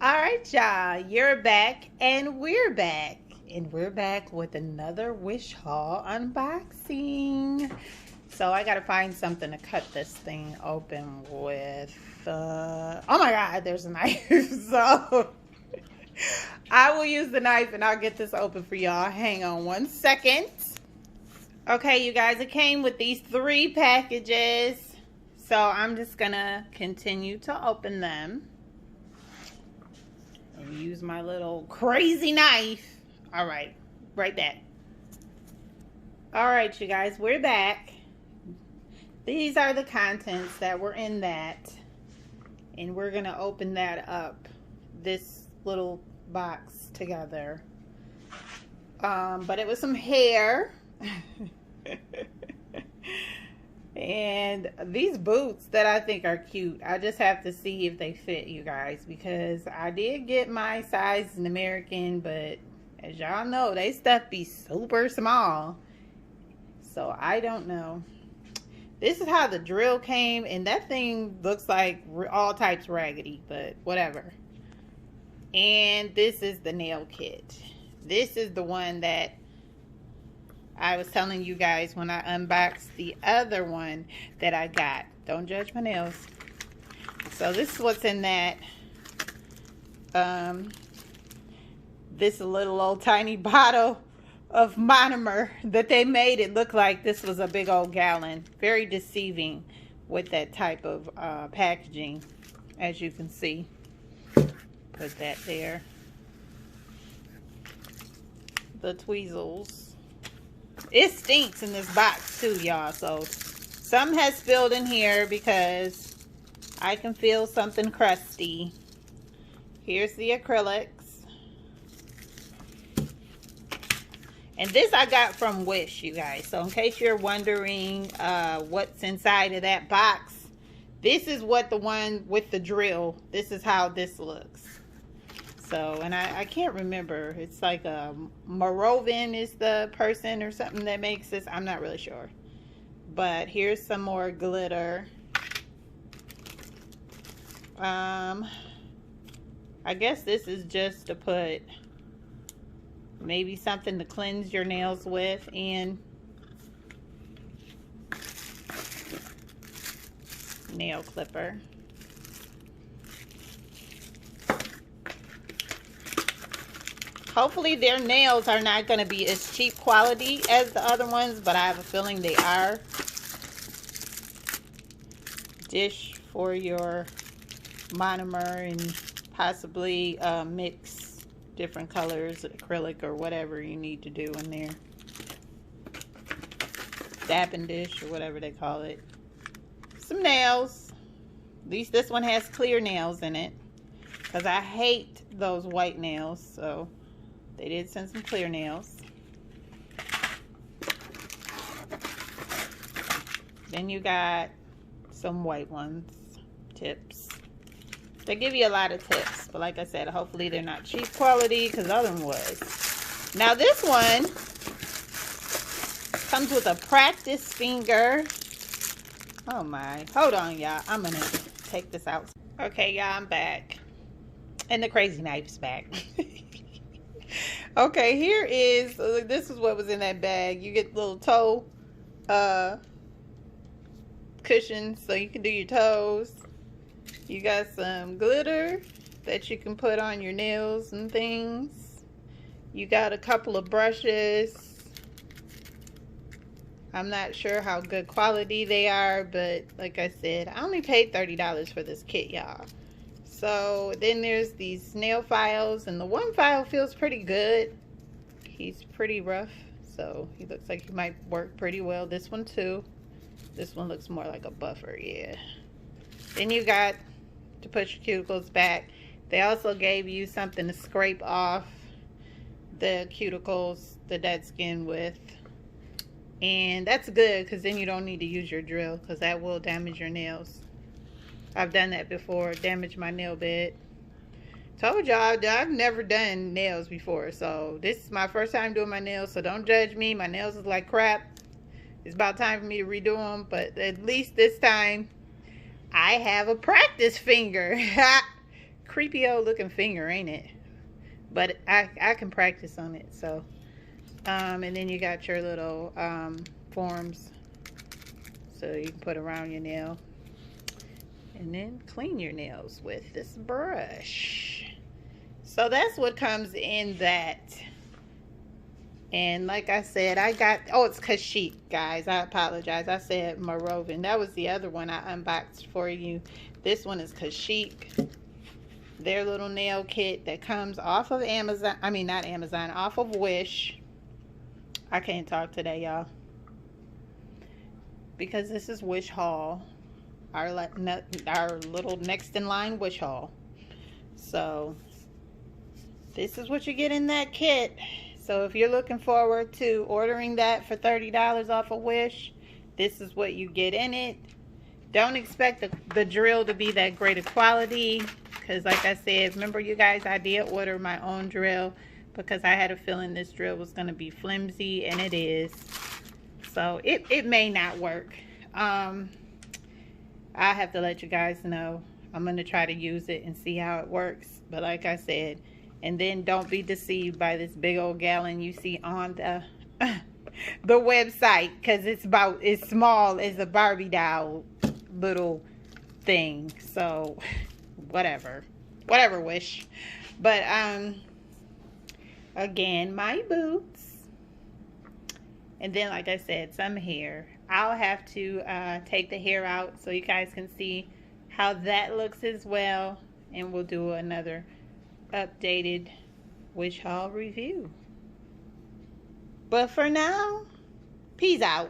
All right, y'all, you're back and we're back. And we're back with another Wish haul unboxing. So I got to find something to cut this thing open with. Oh my God, there's a knife. So I will use the knife and I'll get this open for y'all. Hang on one second. Okay, you guys, it came with these 3 packages. So I'm just going to continue to open them. And use my little crazy knife. All right, right back. All right, you guys, we're back. These are the contents that were in that. And we're going to open that up, this little box together. But it was some hair. And these boots that I think are cute. I just have to see if they fit, you guys, because I did get my size in American, but as y'all know, they stuff be super small. So I don't know. This is how the drill came, and that thing looks like all types raggedy, but whatever. And this is the nail kit. This is the one that I was telling you guys when I unboxed the other one that I got. Don't judge my nails. So this is what's in that. This little old tiny bottle of monomer that they made it look like this was a big old gallon. Very deceiving with that type of packaging, as you can see. Put that there. The tweezers. It stinks in this box too, y'all. So some has spilled in here because I can feel something crusty. Here's the acrylics. And this I got from Wish, you guys. So in case you're wondering what's inside of that box, this is what the one with the drill, this is how this looks. So, and I can't remember. It's like a Morovin is the person or something that makes this. I'm not really sure. But here's some more glitter. I guess this is just to put maybe something to cleanse your nails with, and nail clipper. Hopefully their nails are not going to be as cheap quality as the other ones, but I have a feeling they are. Dish for your monomer and possibly mix different colors, acrylic or whatever you need to do in there. Dapping dish or whatever they call it. Some nails. At least this one has clear nails in it, because I hate those white nails, so they did send some clear nails. Then you got some white ones, tips. They give you a lot of tips, but like I said, hopefully they're not cheap quality, because the other one was. Now this one comes with a practice finger. Oh my, hold on y'all, I'm gonna take this out. Okay y'all, I'm back. And the crazy knife's back. Okay, here is, this is what was in that bag. You get little toe cushions so you can do your toes. You got some glitter that you can put on your nails and things. You got a couple of brushes. I'm not sure how good quality they are, but like I said, I only paid $30 for this kit, y'all. So then there's these nail files, and the one file feels pretty good. He's pretty rough, so he looks like he might work pretty well. This one too. This one looks more like a buffer, yeah. Then you got to put your cuticles back. They also gave you something to scrape off the cuticles, the dead skin with. And that's good, because then you don't need to use your drill, because that will damage your nails. I've done that before, damaged my nail bed. Told y'all I've never done nails before, so this is my first time doing my nails, so don't judge me. My nails is like crap. It's about time for me to redo them, but at least this time I have a practice finger. creepy old looking finger, ain't it? But I can practice on it. So and then you got your little forms, so you can put around your nail, and then clean your nails with this brush. So that's what comes in that. And like I said, I got, oh, it's Kashik, guys. I apologize. I said Morovin. That was the other one I unboxed for you. This one is Kashik. Their little nail kit that comes off of Amazon. I mean, not Amazon, off of Wish. I can't talk today, y'all, because this is Wish haul. Our little next in line Wish haul. So this is what you get in that kit. So if you're looking forward to ordering that for $30 off of Wish, this is what you get in it. Don't expect the drill to be that great of quality, because like I said, remember you guys, I did order my own drill because I had a feeling this drill was going to be flimsy, and it is. So it may not work. I have to let you guys know. I'm going to try to use it and see how it works. But like I said, and then don't be deceived by this big old gallon you see on the the website, because it's small as a Barbie doll little thing. So whatever Wish. But again, my boots, and then like I said, some hair. I'll have to take the hair out so you guys can see how that looks as well, and we'll do another updated Wish haul review. But for now, peace out.